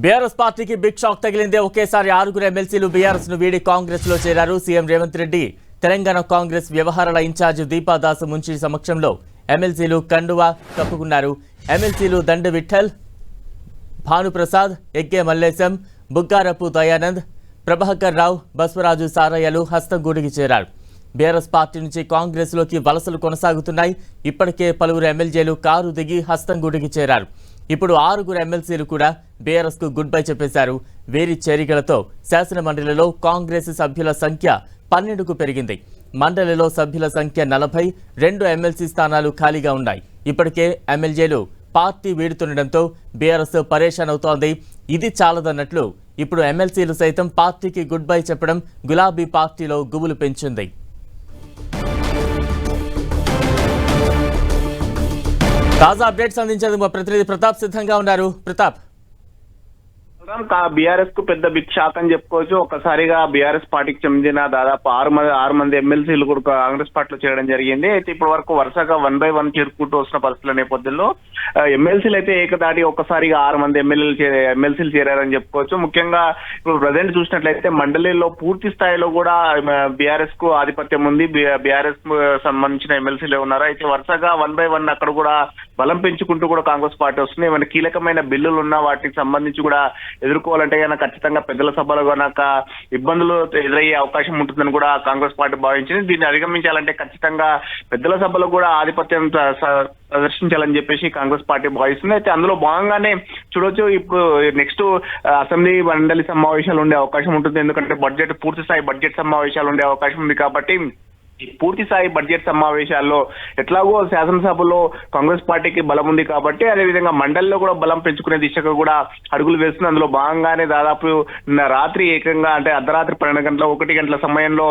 BRS పార్టీకి big shock తగిలిందే. ఒకేసారి 6 ఎమ్మెల్సీలు బీఆర్ఎస్ ను వీడి కాంగ్రెస్ లో చేరారు. సీఎం రేవంత్ రెడ్డి తెలంగాణ కాంగ్రెస్ వ్యవహారాల ఇన్ఛార్జ్ దీపాదాస్ మున్షి సమక్షంలో ఎమ్మెల్సీలు కండువా కప్పుకున్నారు. ఎమ్మెల్సీలు దండ విఠల్, భానుప్రసాద్, ఎగ్గే మల్లేశం, బుగ్గారపు దయానంద్, ప్రభాకర్ రావు, బస్వరాజు సారయ్యలు హస్తంగూడికి చేరారు. బీఆర్ఎస్ పార్టీ నుంచి కాంగ్రెస్ లోకి వలసలు కొనసాగుతున్నాయి. ఇప్పటికే పలువురు ఎమ్మెల్యేలు కారు దిగి హస్తంగూడికి చేరారు. ఇప్పుడు 6 ఎమ్మెల్సీలు కూడా బీఆర్ఎస్ కు గుడ్ బై చెప్పేశారు. వీరి చేరికలతో శాసన మండలిలో కాంగ్రెస్ సభ్యుల సంఖ్య 12కు పెరిగింది. మండలిలో సభ్యుల సంఖ్య 40, 2 ఎమ్మెల్సీ స్థానాలు ఖాళీగా ఉన్నాయి. ఇప్పటికే ఎమ్మెల్యేలు పార్టీ వీడుతుండటంతో బీఆర్ఎస్ పరేషాన్ అవుతోంది. ఇది చాలదన్నట్లు ఇప్పుడు ఎమ్మెల్సీలు సైతం పార్టీకి గుడ్ బై చెప్పడం గులాబీ పార్టీలో గుబులు పెంచింది. తాజా అప్డేట్స్ అందించేందుకు మా ప్రతినిధి ప్రతాప్ సిద్ధంగా ఉన్నారు. ప్రతాప్, బీఆర్ఎస్ కు పెద్ద బిగ్ షాక్ అని చెప్పుకోవచ్చు. ఒక్కసారిగా బీఆర్ఎస్ పార్టీకి చెందిన దాదాపు 6 మంది ఎమ్మెల్సీలు కూడా కాంగ్రెస్ పార్టీలో చేయడం జరిగింది. అయితే ఇప్పటి వరకు వరుసగా 1 by 1 చేరుకుంటూ వస్తున్న పరిస్థితుల నేపథ్యంలో ఎమ్మెల్సీలు అయితే ఏకదాటి ఒక్కసారిగా 6 మంది ఎమ్మెల్సీలు చేరారని చెప్పుకోవచ్చు. ముఖ్యంగా ఇప్పుడు ప్రజెంట్ చూసినట్లయితే మండలిలో పూర్తి స్థాయిలో కూడా బీఆర్ఎస్ కు ఆధిపత్యం ఉంది. బీఆర్ఎస్ సంబంధించిన ఎమ్మెల్సీలే ఉన్నారు. అయితే వరుసగా 1 by 1 అక్కడ కూడా బలం పెంచుకుంటూ కూడా కాంగ్రెస్ పార్టీ వస్తుంది. ఏమైనా కీలకమైన బిల్లులు ఉన్నా వాటికి సంబంధించి కూడా ఎదుర్కోవాలంటే కనుక ఖచ్చితంగా పెద్దల సభలో కనుక ఇబ్బందులు ఎదురయ్యే అవకాశం ఉంటుందని కూడా కాంగ్రెస్ పార్టీ భావించింది. దీన్ని అధిగమించాలంటే ఖచ్చితంగా పెద్దల సభలో కూడా ఆధిపత్యం ప్రదర్శించాలని చెప్పేసి కాంగ్రెస్ పార్టీ భావిస్తుంది. అయితే అందులో భాగంగానే చూడొచ్చు, ఇప్పుడు నెక్స్ట్ అసెంబ్లీ మండలి సమావేశాలు ఉండే అవకాశం ఉంటుంది. ఎందుకంటే పూర్తి స్థాయి బడ్జెట్ సమావేశాలు ఉండే అవకాశం ఉంది. కాబట్టి పూర్తి స్థాయి బడ్జెట్ సమావేశాల్లో ఎట్లాగో శాసనసభలో కాంగ్రెస్ పార్టీకి బలం ఉంది కాబట్టి అదేవిధంగా మండలిలో కూడా బలం పెంచుకునే దిశగా కూడా అడుగులు వేస్తుంది. అందులో భాగంగానే దాదాపు నిన్న రాత్రి ఏకంగా అంటే అర్ధరాత్రి 12 గంటల 1 గంటల సమయంలో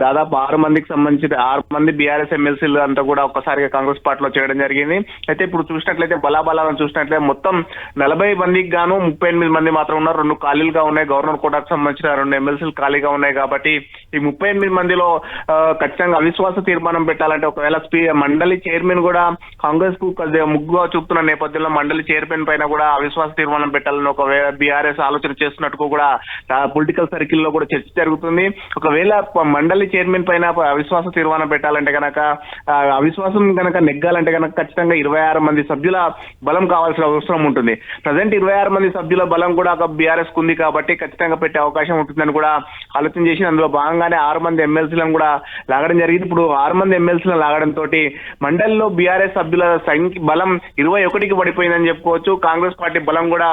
దాదాపు 6 మందికి సంబంధించిన 6 మంది బీఆర్ఎస్ ఎమ్మెల్సీలు అంతా కూడా ఒక్కసారిగా కాంగ్రెస్ పార్టీలో చేయడం జరిగింది. అయితే ఇప్పుడు చూసినట్లయితే బలాబలాలను చూసినట్లయితే మొత్తం 40 మందికి గాను 38 మంది మాత్రం ఉన్నారు. 2 ఖాళీలుగా ఉన్నాయి. గవర్నర్ కోటాకు సంబంధించిన 2 ఎమ్మెల్సీలు ఖాళీగా ఉన్నాయి. కాబట్టి ఈ 38 మందిలో ఖచ్చితంగా అవిశ్వాస తీర్మానం పెట్టాలంటే ఒకవేళ మండలి చైర్మన్ కూడా కాంగ్రెస్ కు ముగ్గుగా చూపుతున్న నేపథ్యంలో మండలి చైర్మన్ పైన కూడా అవిశ్వాస తీర్మానం పెట్టాలని ఒకవేళ బీఆర్ఎస్ ఆలోచన చేస్తున్నట్టు కూడా పొలిటికల్ సర్కిల్ లో కూడా చర్చ జరుగుతుంది. ఒకవేళ మండలి చైర్మన్ పైన అవిశ్వాస తీర్మానం పెట్టాలంటే కనుక అవిశ్వాసం కనుక నెగ్గాలంటే కనుక ఖచ్చితంగా 26 మంది సభ్యుల బలం కావాల్సిన అవసరం ఉంటుంది. ప్రజెంట్ 26 మంది సభ్యుల బలం కూడా బీఆర్ఎస్ కుంది కాబట్టి ఖచ్చితంగా పెట్టే అవకాశం ఉంటుందని కూడా ఆలోచన చేసి అందులో భాగంగానే 6 మంది ఎమ్మెల్సీలను కూడా లాగడం జరిగింది. ఇప్పుడు 6 మంది ఎమ్మెల్సీలను లాగడం తోటి మండలిలో బీఆర్ఎస్ సభ్యుల సంఖ్య బలం 21కి పడిపోయిందని చెప్పుకోవచ్చు. కాంగ్రెస్ పార్టీ బలం కూడా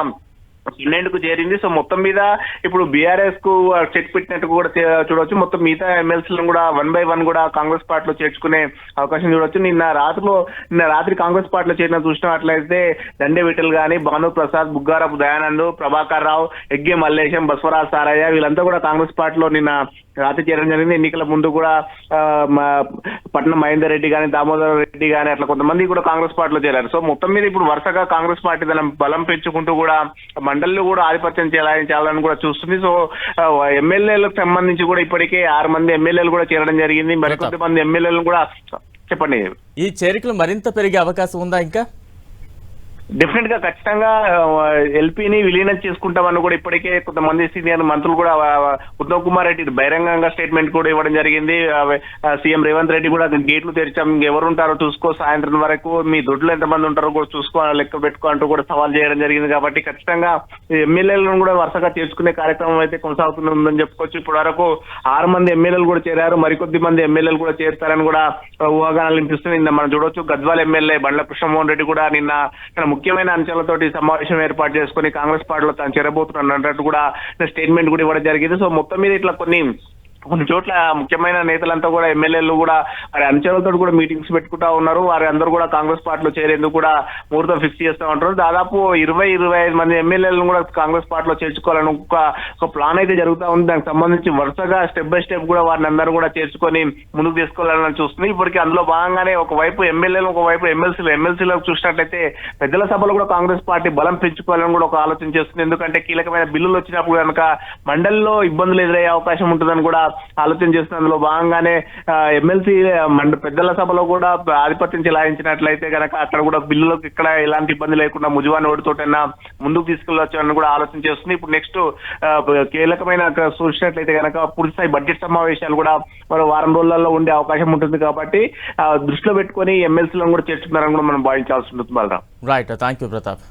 12కు చేరింది. సో మొత్తం మీద ఇప్పుడు బీఆర్ఎస్ కు చెక్ పెట్టినట్టు కూడా చూడవచ్చు. మొత్తం మిగతా ఎమ్మెల్సీలను కూడా 1 by 1 కూడా కాంగ్రెస్ పార్టీలో చేర్చుకునే అవకాశం చూడవచ్చు. నిన్న రాత్రి కాంగ్రెస్ పార్టీలో చేరిన చూసినట్లయితే దండే విఠల్ గాని, భానుప్రసాద్, బుగ్గారపు దయానంద్, ప్రభాకర్ రావు, ఎగ్గే మల్లేశం, బస్వరాజ్ సారయ్య వీళ్ళంతా కూడా కాంగ్రెస్ పార్టీలో నిన్న రాత్రి చేరడం జరిగింది. ఎన్నికల ముందు కూడా పట్నం మహేందర్ రెడ్డి గాని, దామోదర్ రెడ్డి గాని అట్లా కొంతమంది కూడా కాంగ్రెస్ పార్టీలో చేరారు. సో మొత్తం మీద ఇప్పుడు వరుసగా కాంగ్రెస్ పార్టీ బలం పెంచుకుంటూ కూడా మండలిలో కూడా ఆధిపత్యం చేయాలని కూడా చూస్తుంది. సో ఎమ్మెల్యేలకు సంబంధించి కూడా ఇప్పటికే 6 మంది ఎమ్మెల్యేలు కూడా చేరడం జరిగింది. మరికొంతమంది ఎమ్మెల్యేలు కూడా చెప్పండి. ఈ చేరికలు మరింత పెరిగే అవకాశం ఉందా? ఇంకా డెఫినెట్ గా ఖచ్చితంగా ఎల్పీని విలీనం చేసుకుంటామని కూడా ఇప్పటికే కొంతమంది సీనియర్ మంత్రులు కూడా ఉత్తమ్ కుమార్ రెడ్డి బహిరంగంగా స్టేట్మెంట్ కూడా ఇవ్వడం జరిగింది. సీఎం రేవంత్ రెడ్డి కూడా గేట్లు తెరిచాం, ఎవరు ఉంటారో చూసుకో, సాయంత్రం వరకు మీ దొడ్లు ఎంతమంది ఉంటారో కూడా చూసుకో, లెక్క పెట్టుకో అంటూ కూడా సవాల్ చేయడం జరిగింది. కాబట్టి ఖచ్చితంగా ఎమ్మెల్యేలను కూడా వరుసగా చేర్చుకునే కార్యక్రమం అయితే కొనసాగుతుందని చెప్పుకోవచ్చు. ఇప్పటి వరకు 6 మంది ఎమ్మెల్యేలు కూడా చేరారు. మరికొద్ది మంది ఎమ్మెల్యేలు కూడా చేరుతారని కూడా ఊహాగానాలు వినిపిస్తుంది. నిన్న మనం చూడొచ్చు, గద్వాల్ ఎమ్మెల్యే బండ్ల కృష్ణమోహన్ రెడ్డి కూడా నిన్న ముఖ్యమైన అంశాలతోటి సమావేశం ఏర్పాటు చేసుకుని కాంగ్రెస్ పార్టీలో తాను చేరబోతున్నట్టు కూడా స్టేట్మెంట్ కూడా ఇవ్వడం జరిగింది. సో మొత్తం మీద ఇట్లా కొన్ని చోట్ల ముఖ్యమైన నేతలంతా కూడా ఎమ్మెల్యేలు కూడా వారి అనుచరులతో కూడా మీటింగ్స్ పెట్టుకుంటా ఉన్నారు. వారి అందరూ కూడా కాంగ్రెస్ పార్టీలో చేరేందుకు కూడా ముహూర్తం ఫిక్స్ చేస్తూ ఉంటారు. దాదాపు 20-25 మంది ఎమ్మెల్యేలను కూడా కాంగ్రెస్ పార్టీలో చేర్చుకోవాలని ఒక ప్లాన్ అయితే జరుగుతూ ఉంది. దానికి సంబంధించి వరుసగా స్టెప్ బై స్టెప్ కూడా వారిని అందరూ కూడా చేర్చుకొని ముందుకు తీసుకోవాలని చూస్తుంది. ఇప్పటికీ అందులో భాగంగానే ఒకవైపు ఎమ్మెల్యేలు, ఒకవైపు ఎమ్మెల్సీలకు చూసినట్లయితే పెద్దల సభలో కూడా కాంగ్రెస్ పార్టీ బలం పెంచుకోవాలని కూడా ఒక ఆలోచన చేస్తుంది. ఎందుకంటే కీలకమైన బిల్లులు వచ్చినప్పుడు కనుక మండలిలో ఇబ్బందులు ఎదురయ్యే అవకాశం ఉంటుందని కూడా ఆలోచన చేస్తున్న అందులో భాగంగానే ఎమ్మెల్సీ పెద్దల సభలో కూడా ఆధిపత్యం చెలాయించినట్లయితే కనుక అక్కడ కూడా బిల్లులకు ఇక్కడ ఎలాంటి ఇబ్బంది లేకుండా ముజువాని ఓడితోటైనా ముందుకు తీసుకెళ్లొచ్చని కూడా ఆలోచన చేస్తుంది. ఇప్పుడు నెక్స్ట్ కీలకమైన చూసినట్లయితే కనుక పూర్తిస్థాయి బడ్జెట్ సమావేశాలు కూడా మరో వారం రోజులలో ఉండే అవకాశం ఉంటుంది కాబట్టి దృష్టిలో పెట్టుకొని ఎమ్మెల్సీలను కూడా చేర్చుకున్నారని కూడా మనం భావించాల్సి ఉంటుంది. Right, thank you Pratap.